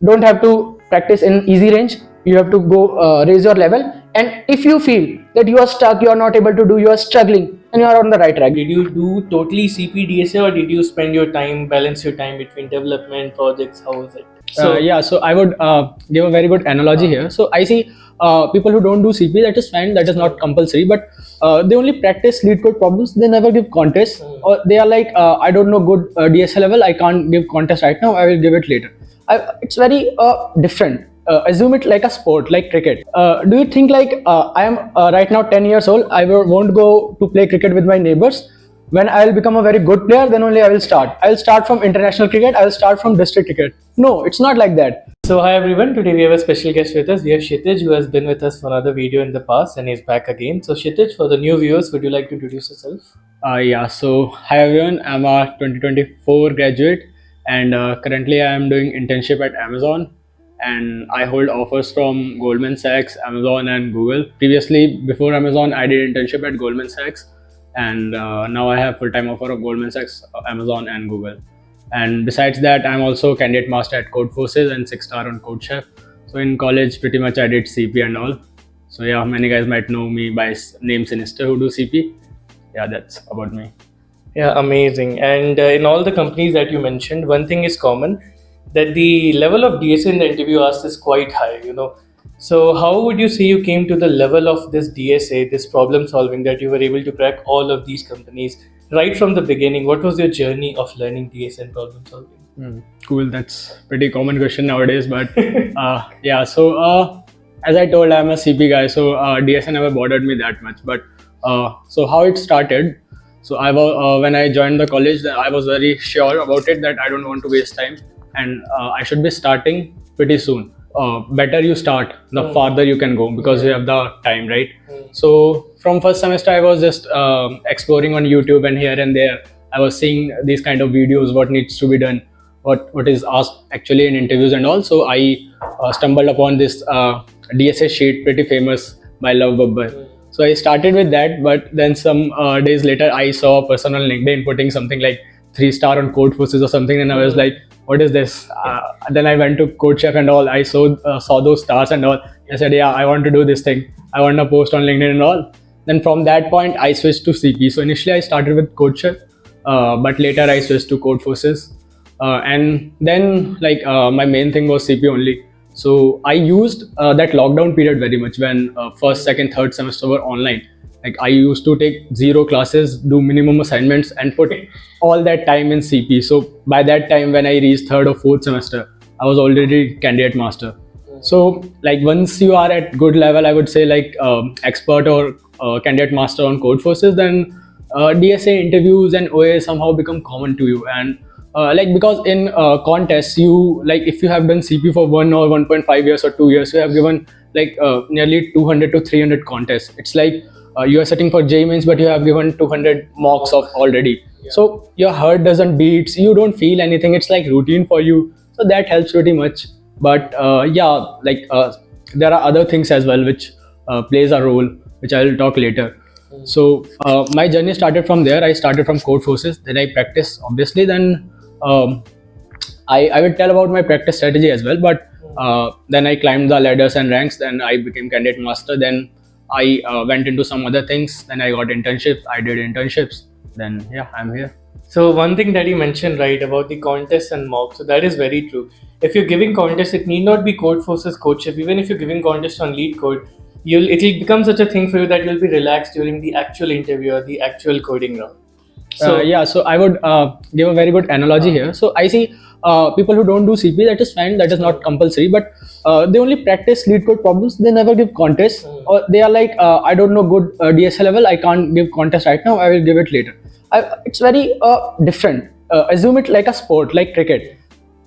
don't have to practice in easy range. You have to go raise your level, and if you feel that you are stuck, you are not able to do, you are struggling, and you are on the right track. Did you do totally CP DSA, or did you spend your time, balance your time between development projects? How was it? Yeah, so I would give a very good analogy here. So I see people who don't do CP, that is fine, that is not compulsory, but they only practice lead code problems. They never give contests, or they are like, I don't know good DSA level, I can't give contest right now, I will give it later. It's very different. Assume it like a sport, like cricket. Do you think like I am right now 10 years old, won't go to play cricket with my neighbors? When I will become a very good player, then only I will start. I will start from international cricket, I will start from district cricket. No, it's not like that. So, hi everyone. Today we have a special guest with us. We have Kshitij, who has been with us for another video in the past and is back again. So, Kshitij, for the new viewers, would you like to introduce yourself? Yeah, so hi everyone, I'm a 2024 graduate, and currently I am doing internship at Amazon, and I hold offers from Goldman Sachs, Amazon, and Google. Previously, before Amazon, I did internship at Goldman Sachs, and now I have full-time offer of Goldman Sachs, Amazon, and Google. And besides that, I'm also candidate master at Code Forces and 6-star on Code Chef. So in college, pretty much I did CP and all. So yeah, many guys might know me by name Sinister who do CP. Yeah, that's about me. Yeah, amazing. And in all the companies that you mentioned, one thing is common, that the level of DSA in the interview asked is quite high. So, how would you say you came to the level of this DSA, this problem solving, that you were able to crack all of these companies right from the beginning? What was your journey of learning DSA and problem solving? Cool. That's pretty common question nowadays, but yeah. So as I told, I'm a CP guy, so DSA never bothered me that much. But so how it started? So I was when I joined the college, I was very sure about it that I don't want to waste time, and I should be starting pretty soon. Better you start, the farther you can go, because you have the time, right? So from first semester, I was just exploring on YouTube, and here and there, I was seeing these kind of videos, what needs to be done, what is asked actually in interviews and all. So I stumbled upon this DSA sheet, pretty famous, by Love Babbar. So I started with that, but then some days later, I saw a person on LinkedIn putting something like 3-star on Code Forces or something, and I was like, "What is this?" Then I went to Code Chef and all. I saw those stars and all. I said, "Yeah, I want to do this thing. I want to post on LinkedIn and all." Then from that point, I switched to CP. So initially, I started with Code Chef, but later I switched to Code Forces, and then like my main thing was CP only. So I used that lockdown period very much when first, second, third semester were online. Like I used to take 0 classes, do minimum assignments, and put all that time in CP. So by that time, when I reached third or fourth semester, I was already candidate master. So like once you are at good level, I would say like expert or candidate master on Code Forces, then DSA interviews and OA somehow become common to you. And like because in contests, you like if you have done CP for 1 or 1.5 years or 2 years, you have given like nearly 200 to 300 contests. It's like you are sitting for J mains, but you have given 200 mocks of already. So your heart doesn't beat, you don't feel anything. It's like routine for you. So that helps pretty much. But yeah, like there are other things as well which plays a role, which I will talk later. So my journey started from there. I started from Code Forces, then I practiced obviously. Then I will tell about my practice strategy as well. But then I climbed the ladders and ranks. Then I became candidate master. Then I went into some other things. Then I got internships. I did internships. Then yeah, I'm here. So one thing that you mentioned, right, about the contests and mocks, so that is very true. If you're giving contests, it need not be Code Forces Code Chef. Even if you're giving contests on Lead Code, it'll become such a thing for you that you'll be relaxed during the actual interview or the actual coding round. So Yeah, so I would give a very good analogy here. So I see people who don't do CP, that is fine, that is not compulsory, but they only practice lead code problems. They never give contests, or they are like, I don't know good DSA level, I can't give contest right now, I will give it later. It's very different. Assume it like a sport, like cricket.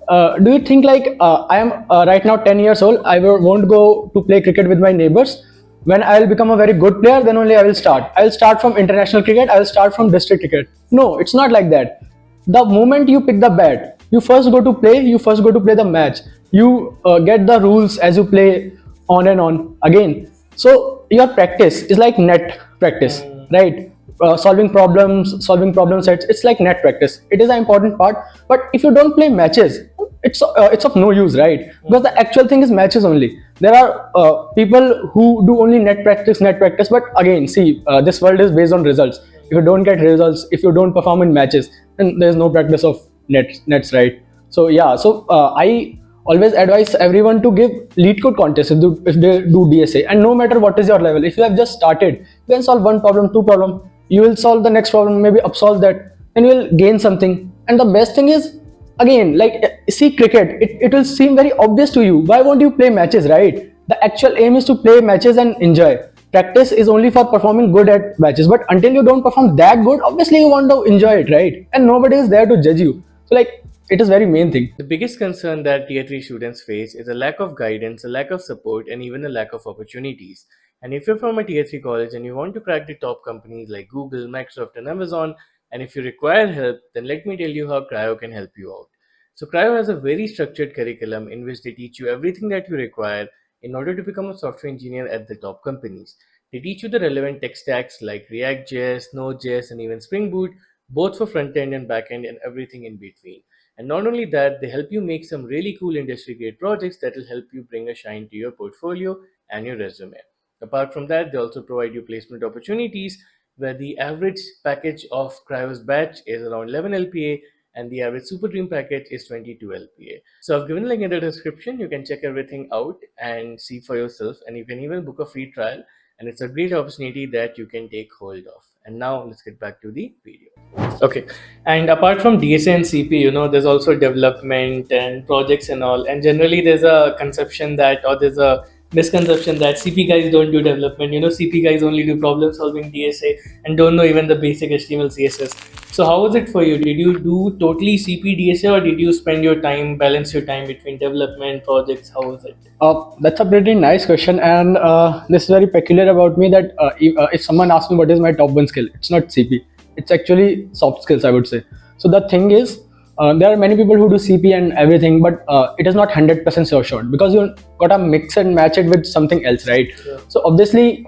Do you think like I am right now 10 years old, won't go to play cricket with my neighbors? When I will become a very good player, then only I will start. I will start from international cricket, I will start from district cricket. No, it's not like that. The moment you pick the bat, you first go to play the match. You get the rules as you play on and on again. So your practice is like net practice, right? Solving problem sets, it's like net practice. It is an important part. But if you don't play matches, it's of no use, right? Because the actual thing is matches only. There are people who do only net practice. But again, see, this world is based on results. If you don't get results, if you don't perform in matches, then there's no practice of nets, right? So yeah, so I always advise everyone to give lead code contest if they do DSA. And no matter what is your level, if you have just started, you can solve one problem, two problem, you will solve the next problem, maybe upsolve that, and you will gain something. And the best thing is, again, like, see cricket, it will seem very obvious to you. Why won't you play matches, right? The actual aim is to play matches and enjoy. Practice is only for performing good at matches, but until you don't perform that good, obviously you want to enjoy it, right? And nobody is there to judge you. So like, it is very main thing. The biggest concern that Tier 3 students face is a lack of guidance, a lack of support, and even a lack of opportunities. And if you're from a Tier 3 college and you want to crack the top companies like Google, Microsoft, and Amazon, and if you require help, then let me tell you how Crio can help you out. So, Crio has a very structured curriculum in which they teach you everything that you require in order to become a software engineer at the top companies. They teach you the relevant tech stacks like React.js, Node.js, and even Spring Boot, both for front end and back end and everything in between. And not only that, they help you make some really cool industry grade projects that will help you bring a shine to your portfolio and your resume. Apart from that, they also provide you placement opportunities where the average package of Cryo's batch is around 11 LPA and the average Super Dream package is 22 LPA. So I've given a link in the description. You can check everything out and see for yourself, and you can even book a free trial. And it's a great opportunity that you can take hold of. And now let's get back to the video. Okay. And apart from DSA and CP, there's also development and projects and all. And generally, there's a conception that, or there's a misconception that CP guys don't do development. CP guys only do problem solving DSA and don't know even the basic HTML, CSS. So, how was it for you? Did you do totally CP DSA, or did you spend your time, balance your time between development projects? How was it? That's a pretty nice question, and this is very peculiar about me that if someone asks me what is my top one skill, it's not CP. It's actually soft skills, I would say. So the thing is, there are many people who do CP and everything, but it is not 100% sure shot, because you gotta mix and match it with something else, right? Yeah. So obviously,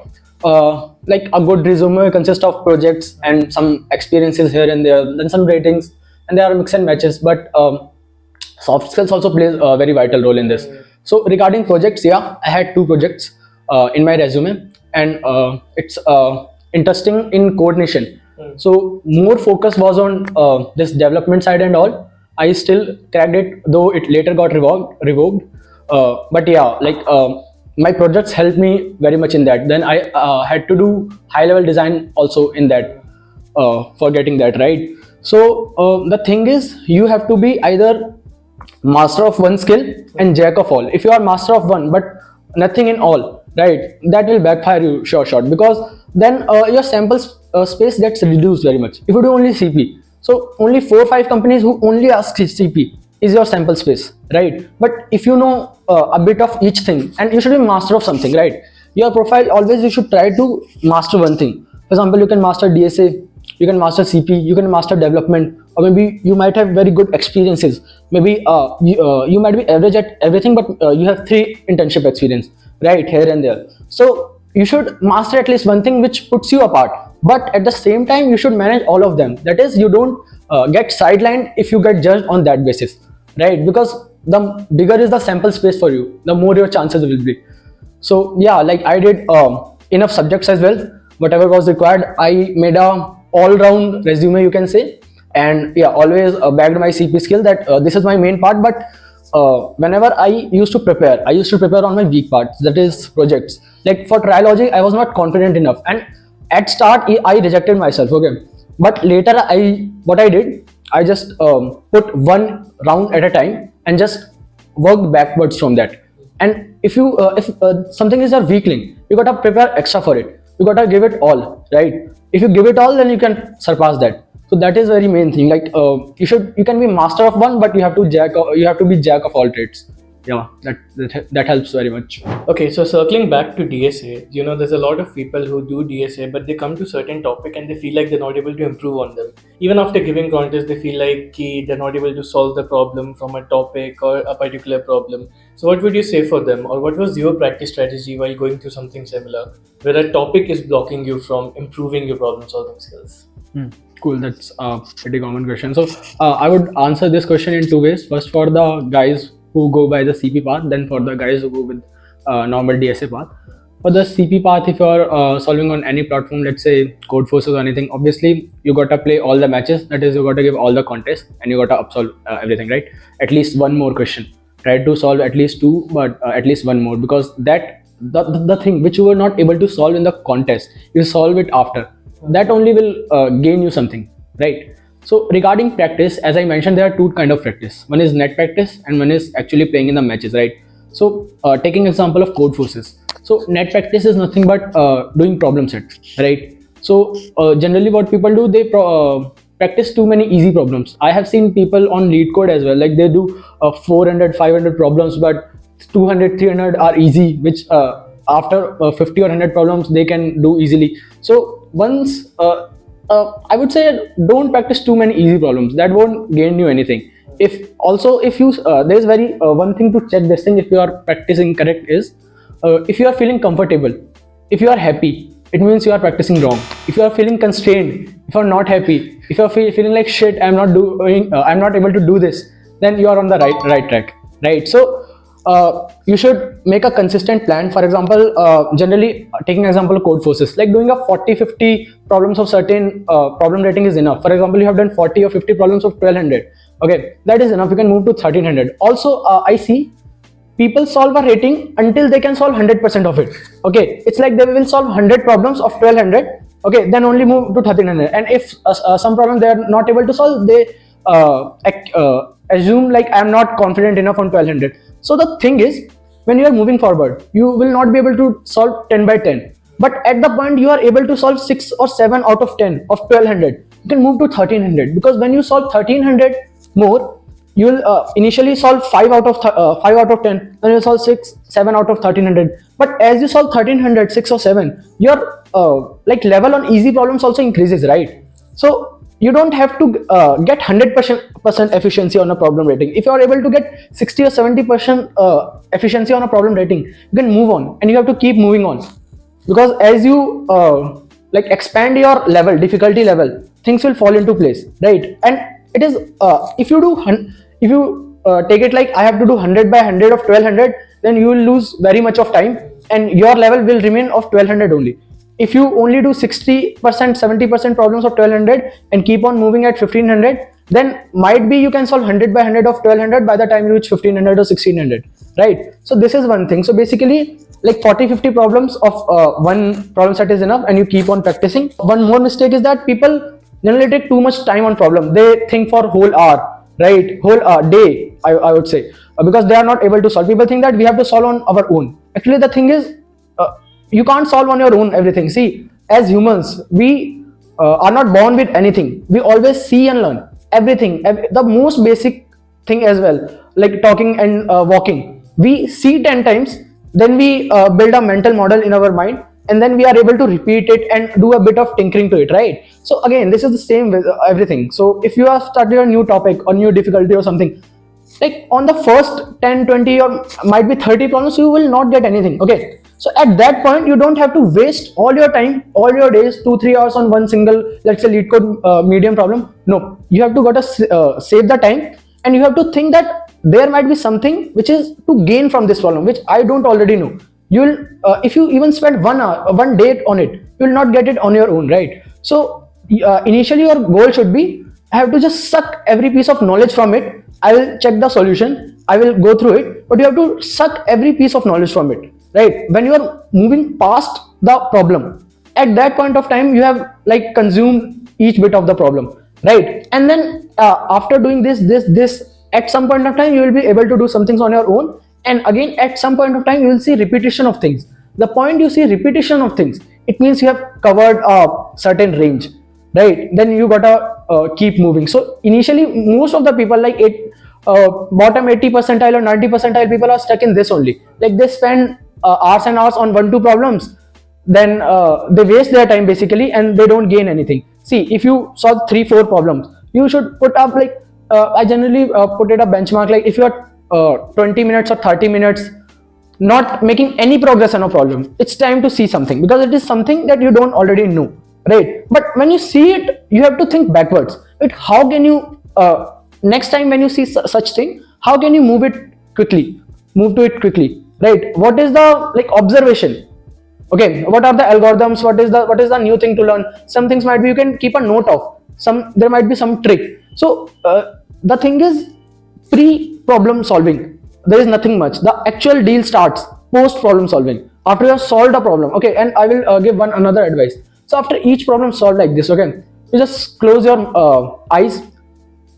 like a good resume consists of projects and some experiences here and there, then some ratings, and there are mix and matches. But soft skills also plays a very vital role in this. So regarding projects, yeah, I had two projects in my resume, and it's interesting in coordination. So more focus was on this development side and all. I still cracked it, though it later got revoked. But yeah, like my projects helped me very much in that. Then I had to do high level design also in that, for getting that right. So the thing is, you have to be either master of one skill and jack of all. If you are master of one but nothing in all, right, that will backfire you sure shot, because then your sample space gets reduced very much. If you do only CP, so only 4 or 5 companies who only ask CP is your sample space, right? But if you know a bit of each thing, and you should be master of something, right? Your profile always, you should try to master one thing. For example, you can master DSA, you can master CP, you can master development, or maybe you might have very good experiences. Maybe you might be average at everything, but you have 3 internship experience, right, here and there. So you should master at least one thing which puts you apart, but at the same time you should manage all of them. That is, you don't get sidelined if you get judged on that basis, right? Because the bigger is the sample space for you, the more your chances will be. So yeah, like I did enough subjects as well, whatever was required. I made a all-round resume, you can say. And yeah, always backed my CP skill that this is my main part. But whenever I used to prepare on my weak parts, that is projects. Like for trilogy, I was not confident enough, and at start I rejected myself, okay. But later what I did, I just put one round at a time and just worked backwards from that. And if something is your weak link, you gotta prepare extra for it. You gotta give it all, right? If you give it all, then you can surpass that. So that is very main thing. Like you can be master of one, but you have to be jack of all trades. Yeah, that helps very much. Okay, so circling back to DSA, there's a lot of people who do DSA, but they come to certain topic and they feel like they're not able to improve on them. Even after giving contest, they feel like they're not able to solve the problem from a topic or a particular problem. So what would you say for them, or what was your practice strategy while going through something similar, where a topic is blocking you from improving your problem solving skills? Hmm. Cool. That's a pretty common question. So I would answer this question in two ways. First, for the guys who go by the CP path, then for the guys who go with normal DSA path. For the CP path, if you're solving on any platform, let's say Code Forces or anything, obviously you got to play all the matches. That is, you got to give all the contests and you got to upsolve everything, right? At least one more question. Try to solve at least two, but at least one more, because that the thing which you were not able to solve in the contest, you solve it after. That only will gain you something, right? So regarding practice, as I mentioned, there are two kind of practice. One is net practice and one is actually playing in the matches, right? So taking example of Code Forces, so net practice is nothing but doing problem set, right? So generally what people do, they practice too many easy problems. I have seen people on lead code as well, like they do 400 500 problems, but 200 300 are easy, which after 50 or 100 problems they can do easily. So once I would say, don't practice too many easy problems. That won't gain you anything. If also, if you there's very one thing to check this thing, if you are practicing correct, is if you are feeling comfortable, if you are happy, it means you are practicing wrong. If you are feeling constrained, if you are not happy, if you are feeling like shit, I'm not able to do this, then you are on the right track, right? So you should make a consistent plan. For example, generally taking example of Code Forces, like doing a 40-50 problems of certain problem rating is enough. For example, you have done 40 or 50 problems of 1200, okay, that is enough. You can move to 1300. Also I see people solve a rating until they can solve 100% of it, okay. It's like they will solve 100 problems of 1200, okay, then only move to 1300. And if some problem they are not able to solve, they assume like I'm not confident enough on 1200. So the thing is, when you are moving forward, you will not be able to solve 10 by 10, but at the point you are able to solve 6 or 7 out of 10 of 1200, you can move to 1300, because when you solve 1300 more, you will initially solve 5 out of 10, then you solve 6 7 out of 1300. But as you solve 1300 6 or 7, your like level on easy problems also increases, right? So you don't have to get 100% efficiency on a problem rating. If you are able to get 60 or 70% efficiency on a problem rating, you can move on, and you have to keep moving on, because as you like expand your level, difficulty level, things will fall into place, right? And it is if you take it like I have to do 100 by 100 of 1200, then you will lose very much of time and your level will remain of 1200 only. If you only do 60% 70% problems of 1200 and keep on moving at 1500, then might be you can solve 100 by 100 of 1200 by the time you reach 1500 or 1600, right? So this is one thing. So basically, like 40-50 problems of one problem set is enough, and you keep on practicing. One more mistake is that people generally take too much time on problem. They think for whole hour, right? Whole day, I would say, because they are not able to solve. People think that we have to solve on our own. Actually, the thing is, you can't solve on your own everything. See, as humans, we are not born with anything. We always see and learn everything. The most basic thing as well, like talking and walking. We see 10 times, then we build a mental model in our mind, and then we are able to repeat it and do a bit of tinkering to it, right? So again, this is the same with everything. So if you have started a new topic or new difficulty or something, like on the first 10 20 or might be 30 problems, you will not get anything, okay. So at that point, you don't have to waste all your time, all your days, 2-3 hours on one single, let's say, lead code medium problem. No, you have to save the time, and you have to think that there might be something which is to gain from this problem, which I don't already know. You'll if you even spend 1 hour, one day on it, you will not get it on your own, right? So initially your goal should be, I have to just suck every piece of knowledge from it. I will check the solution, I will go through it, but you have to suck every piece of knowledge from it, right? When you are moving past the problem, at that point of time, you have like consumed each bit of the problem, right? And then after doing this, at some point of time, you will be able to do some things on your own. And again, at some point of time, you will see repetition of things. The point you see repetition of things, it means you have covered a certain range, right? Then you gotta keep moving. So initially, most of the people, like bottom 80 percentile or 90 percentile people, are stuck in this only. Like they spend hours and hours on 1-2 problems, then they waste their time basically, and they don't gain anything. See, if you solve 3-4 problems, you should put up like I generally put it a benchmark, like if you are 20 minutes or 30 minutes not making any progress on a problem, it's time to see something, because it is something that you don't already know. right? But when you see it, you have to think backwards. It how can you next time when you see such thing, how can you move to it quickly, right? What is the like observation? Okay, what are the algorithms? What is the new thing to learn? Some things might be you can keep a note of. Some there might be some trick. So the thing is pre problem solving. There is nothing much. The actual deal starts post problem solving, after you have solved a problem. Okay, and I will give one another advice. So after each problem solved like this, okay, you just close your eyes,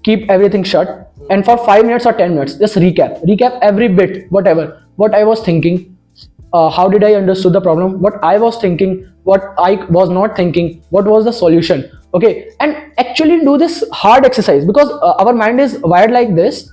keep everything shut, and for 5 minutes or 10 minutes just recap every bit, whatever what I was thinking, how did I understood the problem, what I was thinking, what I was not thinking, what was the solution. Okay, and actually do this hard exercise, because our mind is wired like this.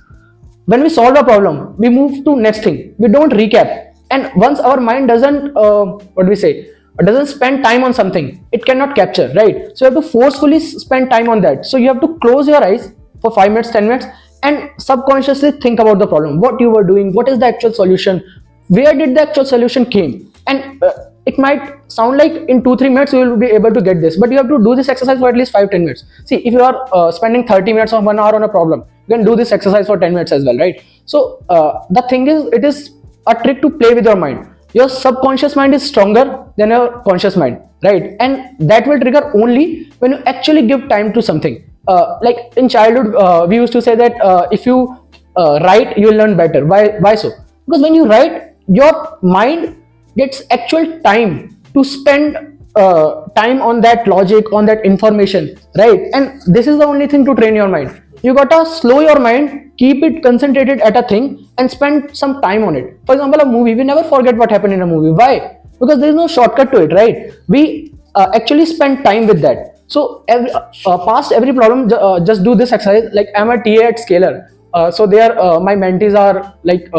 When we solve a problem, we move to next thing, we don't recap. And once our mind doesn't what do we say doesn't spend time on something, it cannot capture, right? So you have to forcefully spend time on that. So you have to close your eyes for 5 minutes, 10 minutes, and subconsciously think about the problem, what you were doing, what is the actual solution, where did the actual solution came. And it might sound like in 2 3 minutes you will be able to get this, but you have to do this exercise for at least 5 10 minutes. See, if you are spending 30 minutes or 1 hour on a problem, you can do this exercise for 10 minutes as well, right? So the thing is, it is a trick to play with your mind. Your subconscious mind is stronger than your conscious mind, right? And that will trigger only when you actually give time to something. Like in childhood, we used to say that if you write, you will learn better. Why so? Because when you write, your mind gets actual time to spend time on that logic, on that information, right? And this is the only thing to train your mind. You gotta slow your mind, keep it concentrated at a thing, and spend some time on it. For example, a movie, we never forget what happened in a movie. Why? Because there is no shortcut to it, right? We actually spend time with that. So past every problem, just do this exercise. Like I'm a TA at Scalar, so they are my mentees are like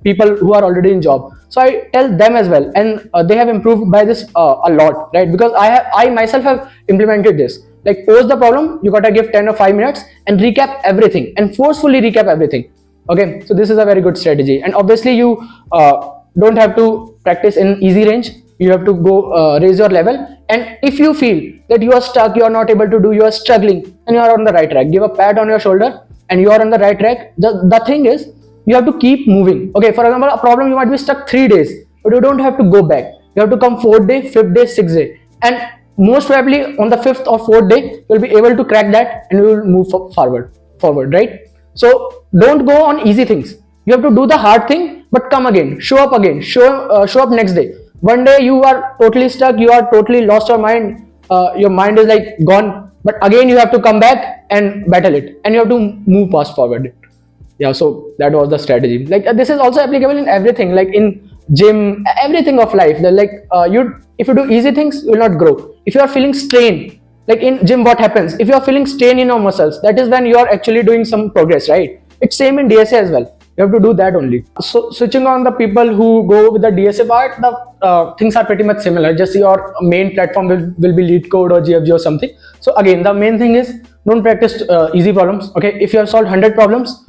people who are already in job. So I tell them as well, and they have improved by this a lot, right? Because I myself have implemented this. Like pose the problem, you gotta give 10 or 5 minutes and recap everything, and forcefully recap everything. Okay, so this is a very good strategy. And obviously you don't have to practice in easy range. You have to go raise your level. And if you feel that you are stuck, you are not able to do, you are struggling, and you are on the right track, give a pat on your shoulder and you are on the right track. The thing is, you have to keep moving. Okay, for example, a problem, you might be stuck 3 days, but you don't have to go back. You have to come 4th day, 5th day, 6th day, and most probably on the 5th or 4th day you'll be able to crack that, and you will move forward, right? So don't go on easy things. You have to do the hard thing, but come again, show up again, show up next day. One day you are totally stuck, you are totally lost your mind is like gone, but again you have to come back and battle it, and you have to move past forward. Yeah, so that was the strategy. Like this is also applicable in everything, like in gym, everything of life. Like if you do easy things, you will not grow. If you are feeling strain, like in gym, what happens if you are feeling strain in your muscles? That is when you are actually doing some progress, right? It's same in DSA as well. You have to do that only. So switching on the people who go with the DSA part, the things are pretty much similar. Just your main platform will be lead code or GFG or something. So again, the main thing is don't practice easy problems. Okay, if you have solved 100 problems,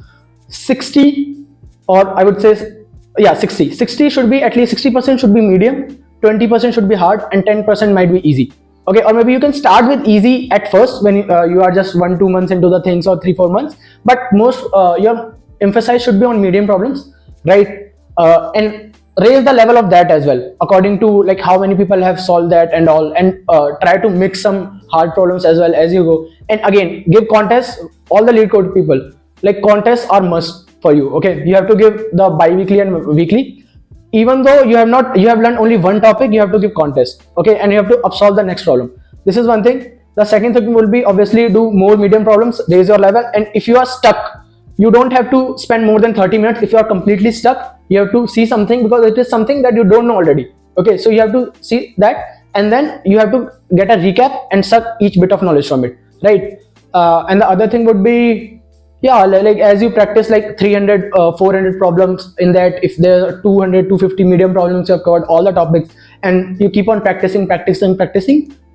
60, or I would say, yeah, 60 should be, at least 60% should be medium, 20% should be hard, and 10% might be easy. Okay, or maybe you can start with easy at first when you are just 1 2 months into the things, or 3 4 months, but most your emphasis should be on medium problems, right? And raise the level of that as well, according to like how many people have solved that and all, and try to mix some hard problems as well as you go. And again, give contests. All the lead code people, like contests are must for you. Okay, you have to give the bi-weekly and weekly. Even though you have learned only one topic, you have to give contest. Okay, and you have to solve the next problem. This is one thing. The second thing will be obviously do more medium problems, raise your level. And if you are stuck, you don't have to spend more than 30 minutes. If you are completely stuck, you have to see something, because it is something that you don't know already. Okay, so you have to see that, and then you have to get a recap and suck each bit of knowledge from it, right? And the other thing would be, yeah, like as you practice like 300 400 problems, in that if there are 200 250 medium problems, you have covered all the topics, and you keep on practicing,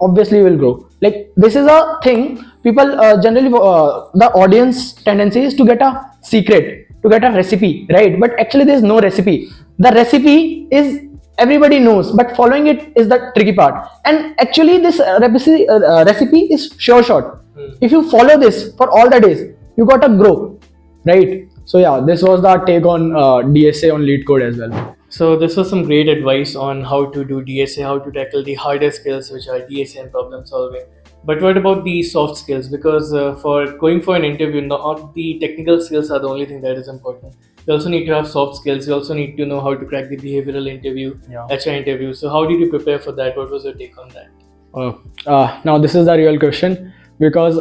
obviously you will grow. Like this is a thing people generally the audience tendency is to get a secret, to get a recipe, right? But actually there is no recipe. The recipe is everybody knows, but following it is the tricky part. And actually this recipe is sure shot. If you follow this for all the days, you gotta grow, right? So yeah, this was the take on DSA on lead code as well. So this was some great advice on how to do DSA, how to tackle the harder skills which are DSA and problem solving. But what about the soft skills? Because for going for an interview, not the technical skills are the only thing that is important. You also need to have soft skills. You also need to know how to crack the behavioral interview, Yeah. HR interview. So how did you prepare for that? What was your take on that? Now this is the real question, because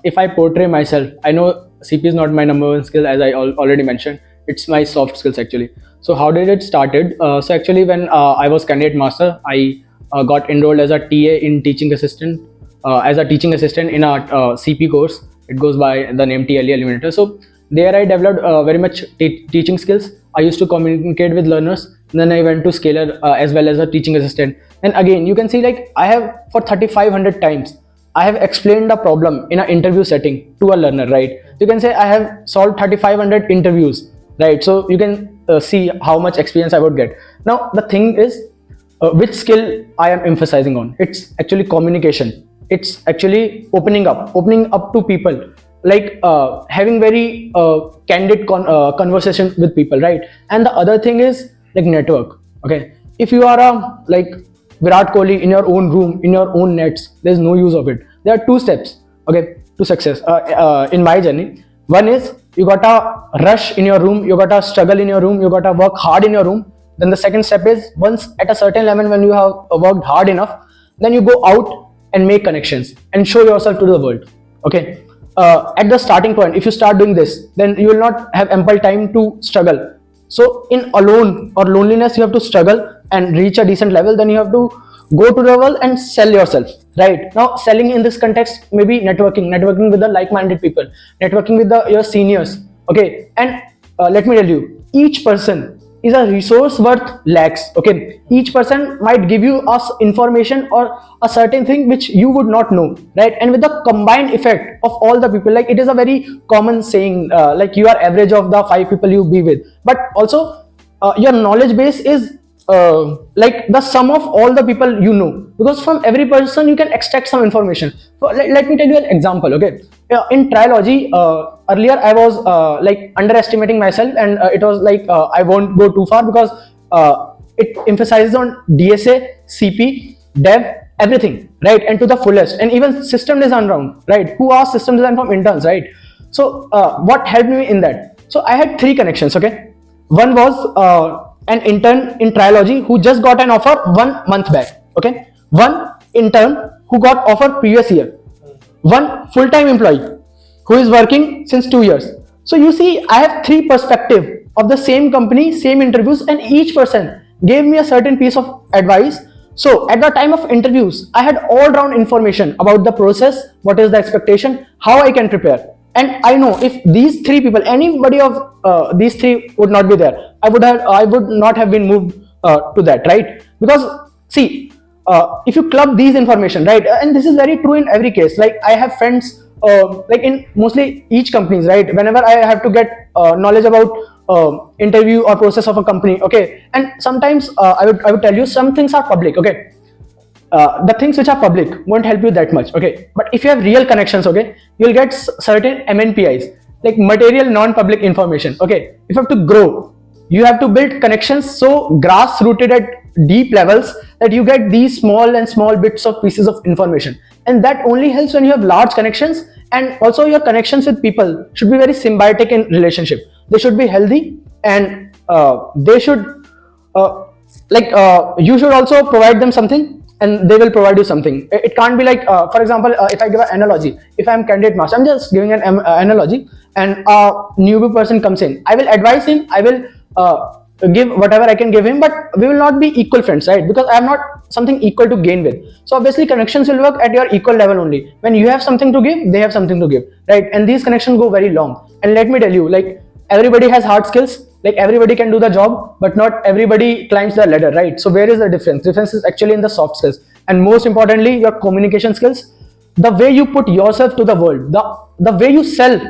if I portray myself, I know CP is not my number one skill, as I already mentioned. It's my soft skills actually. So how did it started? So actually, when I was candidate master, I got enrolled as a TA in teaching assistant, as a teaching assistant in a CP course. It goes by the name TLE Eliminator. So there I developed very much teaching skills. I used to communicate with learners. Then I went to Scalar as well as a teaching assistant. And again, you can see like I have for 3,500 times I have explained the problem in an interview setting to a learner, right? You can say I have solved 3,500 interviews, right? So you can see how much experience I would get. Now the thing is, which skill I am emphasizing on? It's actually communication. It's actually opening up to people, like having very candid conversation with people, right? And the other thing is like network. Okay, if you are a like Virat Kohli in your own room, in your own nets, there's no use of it. There are two steps, okay, to success in my journey. One is you gotta rush in your room, you gotta struggle in your room, you gotta work hard in your room. Then the second step is, once at a certain level, when you have worked hard enough, then you go out and make connections and show yourself to the world. Okay, at the starting point, if you start doing this, then you will not have ample time to struggle. So in alone or loneliness, you have to struggle and reach a decent level. Then you have to go to the world and sell yourself, right? Now selling in this context, maybe networking with the like-minded people, networking with your seniors. Okay, and let me tell you, each person is a resource worth lakhs. Okay, each person might give you us information or a certain thing which you would not know, right? And with the combined effect of all the people, like it is a very common saying, like you are average of the 5 people you be with, but also your knowledge base is like the sum of all the people you know, because from every person you can extract some information. So let me tell you an example. Okay, in triology, earlier I was like underestimating myself, and it was like I won't go too far because it emphasizes on DSA, CP, dev, everything, right? And to the fullest, and even system design round, right? Who asked system design from interns, right? So what helped me in that? So I had 3 connections. Okay, one was an intern in triology who just got an offer 1 month back. Okay, one intern who got offer previous year, one full-time employee who is working since 2 years. So you see, I have 3 perspective of the same company, same interviews, and each person gave me a certain piece of advice. So at the time of interviews, I had all-round information about the process, what is the expectation, how I can prepare. And I know if these 3 people, anybody of these 3 would not be there, I would not have been moved to that, right? Because see, if you club these information, right, and this is very true in every case. Like I have friends, like in mostly each companies, right? Whenever I have to get knowledge about interview or process of a company, okay, and sometimes I would tell you some things are public, okay. The things which are public won't help you that much, okay, but if you have real connections, okay, you'll get certain MNPIs, like material non-public information. Okay, if you have to grow, you have to build connections so grass rooted at deep levels that you get these small bits of pieces of information, and that only helps when you have large connections. And also your connections with people should be very symbiotic in relationship. They should be healthy, and they should you should also provide them something and they will provide you something. It can't be like, for example, if I give an analogy, if I'm candidate master, I'm just giving an analogy, and a newbie person comes in, I will advise him, I will give whatever I can give him, but we will not be equal friends, right? Because I have not something equal to gain with. So obviously connections will work at your equal level only. When you have something to give, they have something to give, right? And these connections go very long. And let me tell you, like everybody has hard skills, like everybody can do the job, but not everybody climbs the ladder, right? So where is the difference? Difference is actually in the soft skills, and most importantly your communication skills, the way you put yourself to the world, the way you sell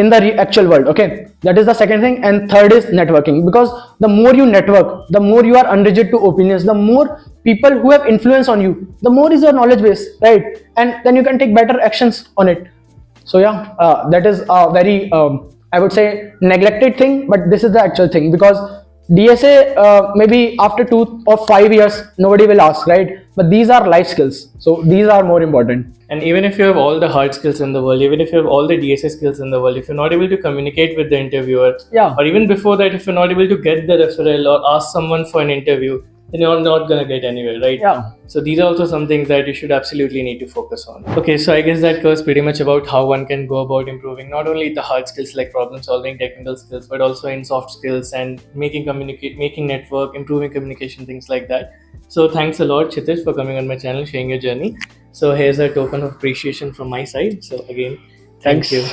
in the actual world. Okay, that is the second thing. And third is networking, because the more you network, the more you are unrigid to opinions, the more people who have influence on you, the more is your knowledge base, right? And then you can take better actions on it. So yeah, that is a very I would say neglected thing, but this is the actual thing, because DSA maybe after 2 or 5 years nobody will ask, right? But these are life skills, so these are more important. And even if you have all the hard skills in the world, even if you have all the DSA skills in the world, if you're not able to communicate with the interviewer, Yeah. or even before that, if you're not able to get the referral or ask someone for an interview, then you're not gonna get anywhere, right? Yeah. So these are also some things that you should absolutely need to focus on. Okay, so I guess that covers pretty much about how one can go about improving not only the hard skills like problem solving, technical skills, but also in soft skills and making network, improving communication, things like that. So thanks a lot, Chitish, for coming on my channel, sharing your journey. So here's a token of appreciation from my side. So again, thank Thanks. you.